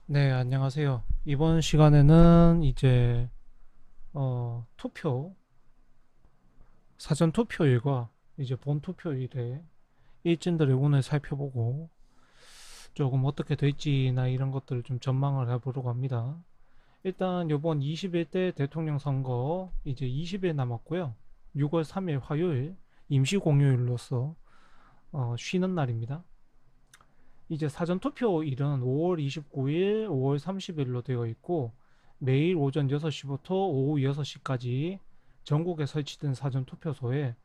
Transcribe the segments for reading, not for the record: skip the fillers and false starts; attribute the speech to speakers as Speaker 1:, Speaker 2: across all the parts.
Speaker 1: 네, 안녕하세요. 이번 시간에는 이제 투표, 사전 투표일과 이제 본 투표일의 일진들의 운을 살펴보고 조금 어떻게 될지나 이런 것들을 좀 전망을 해보려고 합니다. 일단 이번 21대 대통령 선거 이제 20일 남았고요. 6월 3일 화요일 임시 공휴일로서 쉬는 날입니다. 이제 사전 투표일은 5월 29일, 5월 30일로 되어 있고 매일 오전 6시부터 오후 6시까지 전국에 설치된 사전 투표소에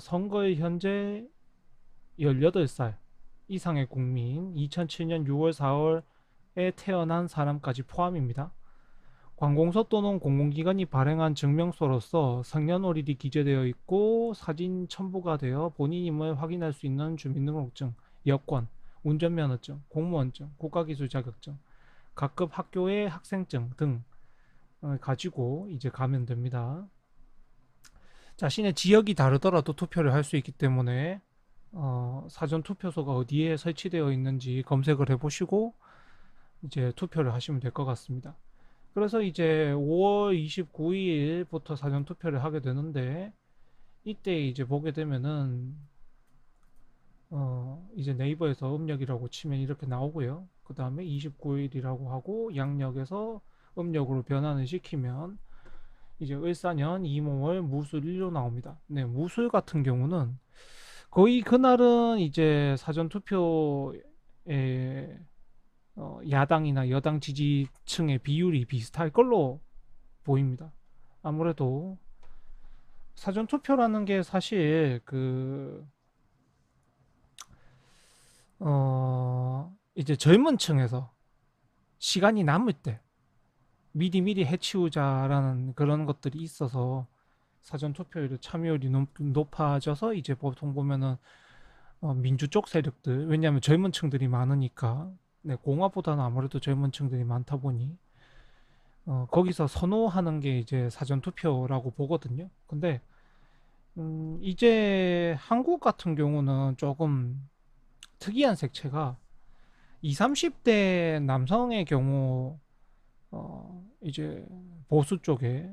Speaker 1: 선거일 현재 18살 이상의 국민, 2007년 6월 4월에 태어난 사람까지 포함입니다. 관공서 또는 공공기관이 발행한 증명서로서 생년월일이 기재되어 있고 사진 첨부가 되어 본인임을 확인할 수 있는 주민등록증, 여권, 운전면허증, 공무원증, 국가기술 자격증, 각급 학교의 학생증 등 가지고 이제 가면 됩니다. 자신의 지역이 다르더라도 투표를 할 수 있기 때문에 사전 투표소가 어디에 설치되어 있는지 검색을 해보시고 이제 투표를 하시면 될 것 같습니다. 그래서 이제 5월 29일부터 사전 투표를 하게 되는데 이때 이제 보게 되면은 이제 네이버에서 음력이라고 치면 이렇게 나오고요. 그 다음에 29일이라고 하고 양력에서 음력으로 변환을 시키면 이제 을사년 이몽월 무술일로 나옵니다. 네, 무술 같은 경우는 거의 그날은 이제 사전 투표에 야당이나 여당 지지층의 비율이 비슷할 걸로 보입니다. 아무래도 사전 투표라는 게 사실 이제 젊은 층에서 시간이 남을 때 미리미리 해치우자라는 그런 것들이 있어서 사전 투표율 참여율이 높아져서 이제 보통 보면은 민주 쪽 세력들, 왜냐하면 젊은 층들이 많으니까, 네, 공화보다는 아무래도 젊은 층들이 많다 보니 거기서 선호하는 게 이제 사전 투표라고 보거든요. 근데 이제 한국 같은 경우는 조금 특이한 색채가 20, 30대 남성의 경우 이제 보수 쪽에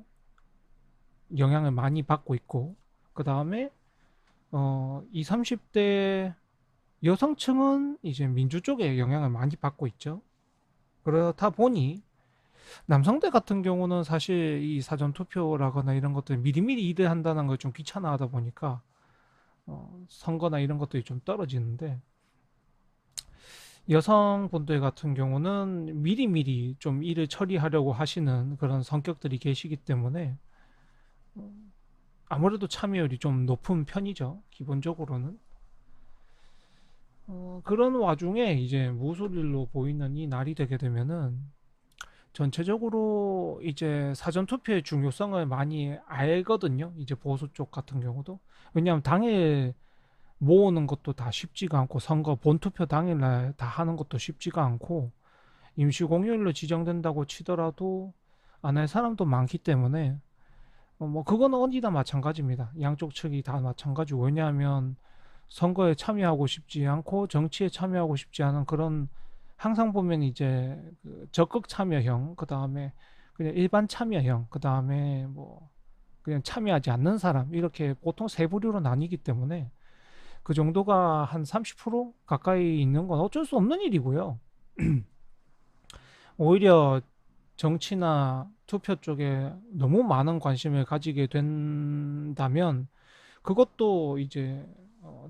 Speaker 1: 영향을 많이 받고 있고 그 다음에 20, 30대 여성층은 이제 민주 쪽에 영향을 많이 받고 있죠. 그렇다 보니 남성들 같은 경우는 사실 이 사전 투표라거나 이런 것들 미리미리 일을 한다는 걸 좀 귀찮아하다 보니까 선거나 이런 것들이 좀 떨어지는데 여성분들 같은 경우는 미리미리 좀 일을 처리하려고 하시는 그런 성격들이 계시기 때문에 아무래도 참여율이 좀 높은 편이죠. 기본적으로는. 그런 와중에 이제 무술일로 보이는 이 날이 되게 되면은 전체적으로 이제 사전 투표의 중요성을 많이 알거든요. 이제 보수 쪽 같은 경우도. 왜냐하면 당일 모으는 것도 다 쉽지가 않고 선거 본투표 당일날 다 하는 것도 쉽지가 않고 임시 공휴일로 지정된다고 치더라도 안 할 사람도 많기 때문에 뭐 그거는 어디나 마찬가지입니다. 양쪽 측이 다 마찬가지고 왜냐하면 선거에 참여하고 싶지 않고 정치에 참여하고 싶지 않은 그런 항상 보면 이제 그 적극 참여형 그 다음에 그냥 일반 참여형 그 다음에 뭐 그냥 참여하지 않는 사람 이렇게 보통 세 부류로 나뉘기 때문에 그 정도가 한 30% 가까이 있는 건 어쩔 수 없는 일이고요. 오히려 정치나 투표 쪽에 너무 많은 관심을 가지게 된다면 그것도 이제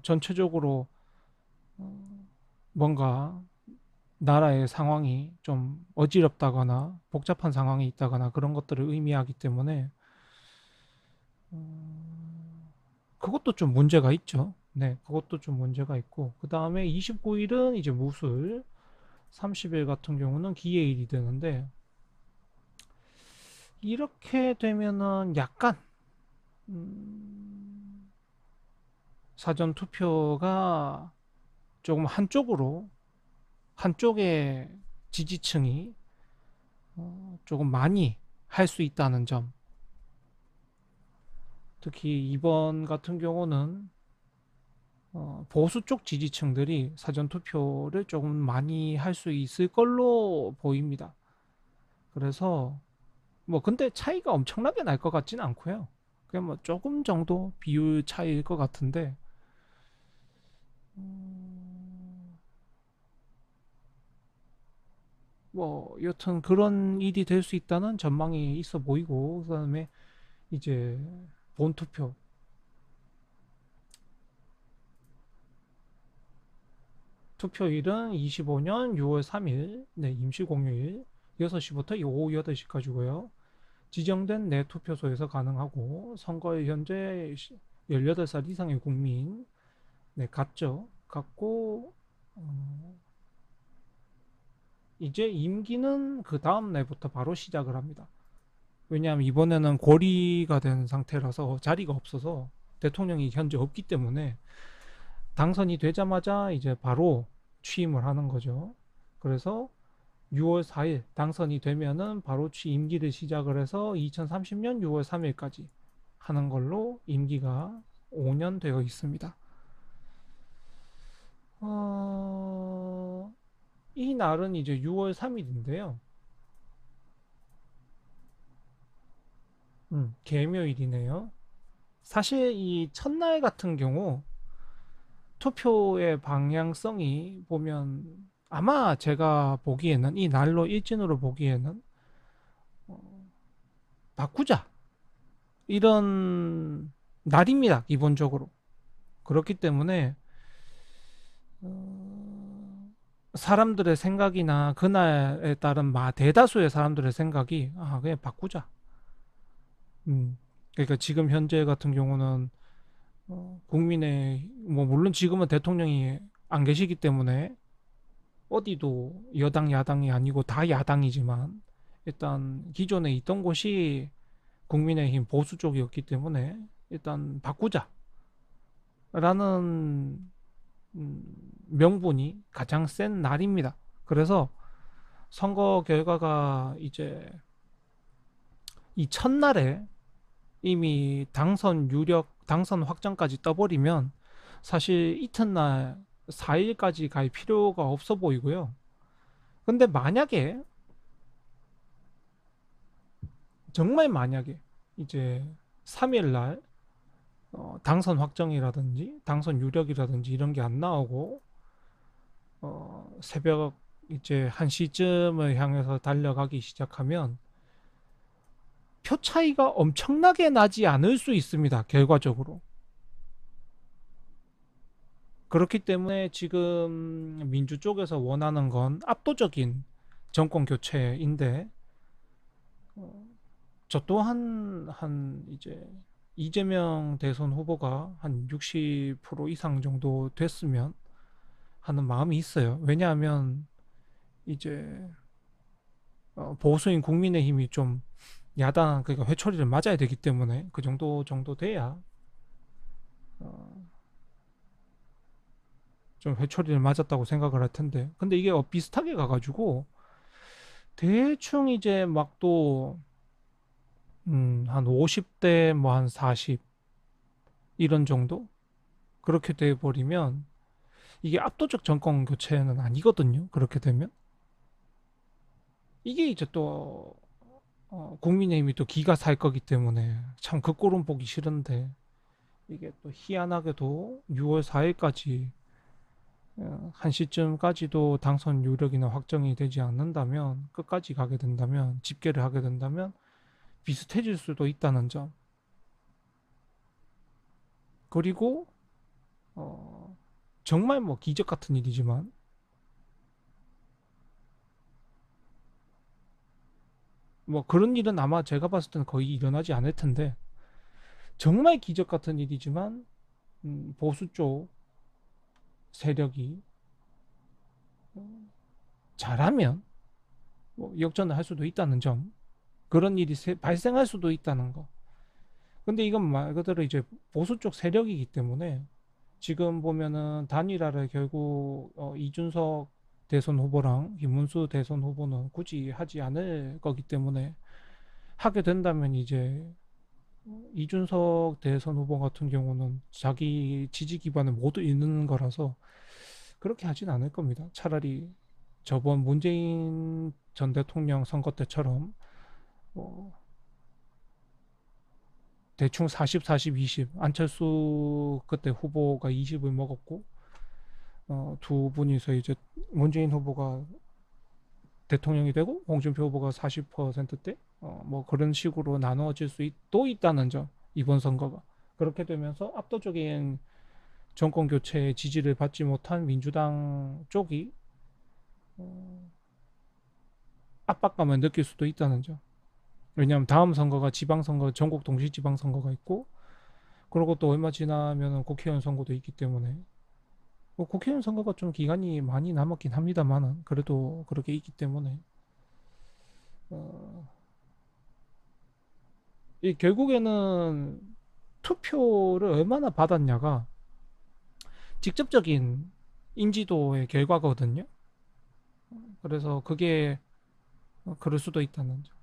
Speaker 1: 전체적으로 뭔가 나라의 상황이 좀 어지럽다거나 복잡한 상황이 있다거나 그런 것들을 의미하기 때문에 그것도 좀 문제가 있죠. 네, 그것도 좀 문제가 있고 그 다음에 29일은 이제 무술, 30일 같은 경우는 기해일이 되는데 이렇게 되면은 약간 음, 사전 투표가 조금 한쪽의 지지층이 조금 많이 할 수 있다는 점. 특히 이번 같은 경우는 보수 쪽 지지층들이 사전투표를 조금 많이 할 수 있을 걸로 보입니다. 그래서 뭐 근데 차이가 엄청나게 날 것 같지는 않고요. 그냥 뭐 조금 정도 비율 차이일 것 같은데 음, 뭐 여튼 그런 일이 될 수 있다는 전망이 있어 보이고 그다음에 이제 본투표 투표일은 25년 6월 3일 네, 임시 공휴일 6시부터 오후 8시까지고요. 지정된 내 투표소에서 가능하고 선거에 현재 18살 이상의 국민 네, 갔죠. 갔고 이제 임기는 그 다음 날부터 바로 시작을 합니다. 왜냐하면 이번에는 고리가 된 상태라서 자리가 없어서 대통령이 현재 없기 때문에 당선이 되자마자 이제 바로 취임을 하는 거죠. 그래서 6월 4일 당선이 되면은 바로 임기를 시작을 해서 2030년 6월 3일까지 하는 걸로 임기가 5년 되어 있습니다. 이 날은 이제 6월 3일인데요. 개묘일이네요. 사실 이 첫날 같은 경우 투표의 방향성이 보면 아마 제가 보기에는 이 날로 일진으로 보기에는 바꾸자 이런 날입니다. 기본적으로. 그렇기 때문에 사람들의 생각이나 그날에 따른 대다수의 사람들의 생각이 그냥 바꾸자. 그러니까 지금 현재 같은 경우는 국민의 뭐 물론 지금은 대통령이 안 계시기 때문에 어디도 여당 야당이 아니고 다 야당이지만 일단 기존에 있던 곳이 국민의힘 보수 쪽이었기 때문에 일단 바꾸자라는 명분이 가장 센 날입니다. 그래서 선거 결과가 이제 이 첫날에 이미 당선 확정까지 떠버리면 사실 이튿날 4일까지 갈 필요가 없어 보이고요. 근데 만약에 정말 만약에 이제 3일날 당선 확정이라든지 당선 유력이라든지 이런 게 안 나오고 새벽 이제 1시쯤을 향해서 달려가기 시작하면 표 차이가 엄청나게 나지 않을 수 있습니다. 결과적으로. 그렇기 때문에 지금 민주 쪽에서 원하는 건 압도적인 정권 교체인데 저 또한 한 이제 이재명 대선 후보가 한 60% 이상 정도 됐으면 하는 마음이 있어요. 왜냐하면 이제 보수인 국민의힘이 좀 야당 그러니까 회초리를 맞아야 되기 때문에 그 정도 돼야 어, 좀 회초리를 맞았다고 생각을 할 텐데 근데 이게 비슷하게 가가지고 대충 이제 막 또 한 50대 뭐 한 40 이런 정도 그렇게 돼 버리면 이게 압도적 정권 교체는 아니거든요. 그렇게 되면 이게 이제 또 국민의힘이 또 기가 살 거기 때문에 참 그 꼴은 보기 싫은데 이게 또 희한하게도 6월 4일까지 1시쯤까지도 당선 유력이나 확정이 되지 않는다면 끝까지 가게 된다면 집계를 하게 된다면 비슷해질 수도 있다는 점 그리고 어, 정말 뭐 기적 같은 일이지만 뭐 그런 일은 아마 제가 봤을 때는 거의 일어나지 않을 텐데 정말 기적 같은 일이지만 보수 쪽 세력이 잘하면 뭐 역전을 할 수도 있다는 점 그런 일이 발생할 수도 있다는 거 근데 이건 말 그대로 이제 보수 쪽 세력이기 때문에 지금 보면은 단일화를 결국 이준석 대선 후보랑 김문수 대선 후보는 굳이 하지 않을 거기 때문에 하게 된다면 이제 이준석 대선 후보 같은 경우는 자기 지지 기반을 모두 잇는 거라서 그렇게 하진 않을 겁니다. 차라리 저번 문재인 전 대통령 선거 때처럼 뭐 대충 40, 40, 20 안철수 그때 후보가 20을 먹었고 두 분이서 이제 문재인 후보가 대통령이 되고 홍준표 후보가 40%대 뭐 그런 식으로 나누어질 또 있다는 점 이번 선거가 그렇게 되면서 압도적인 정권 교체의 지지를 받지 못한 민주당 쪽이 어, 압박감을 느낄 수도 있다는 점. 왜냐하면 다음 선거가 지방선거, 전국 동시 지방선거가 있고, 그리고 또 얼마 지나면 국회의원 선거도 있기 때문에, 뭐 국회의원 선거가 좀 기간이 많이 남았긴 합니다만은, 그래도 그렇게 있기 때문에, 어, 이 결국에는 투표를 얼마나 받았냐가 직접적인 인지도의 결과거든요. 그래서 그게 그럴 수도 있다는 점.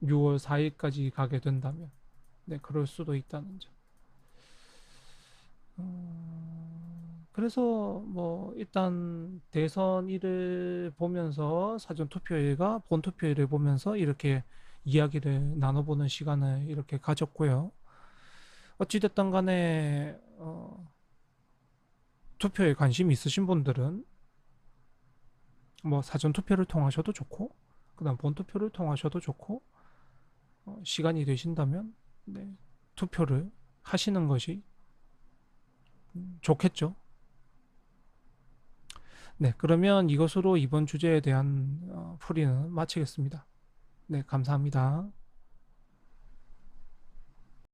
Speaker 1: 6월 4일까지 가게 된다면, 네, 그럴 수도 있다는 점. 그래서 뭐 일단 대선일을 보면서 사전 투표일과 본 투표일을 보면서 이렇게 이야기를 나눠보는 시간을 이렇게 가졌고요. 어찌됐든 간에 투표에 관심 있으신 분들은 뭐 사전 투표를 통하셔도 좋고 그다음 본 투표를 통하셔도 좋고 시간이 되신다면 네, 투표를 하시는 것이 좋겠죠. 네, 그러면 이것으로 이번 주제에 대한 풀이는 마치겠습니다. 네, 감사합니다.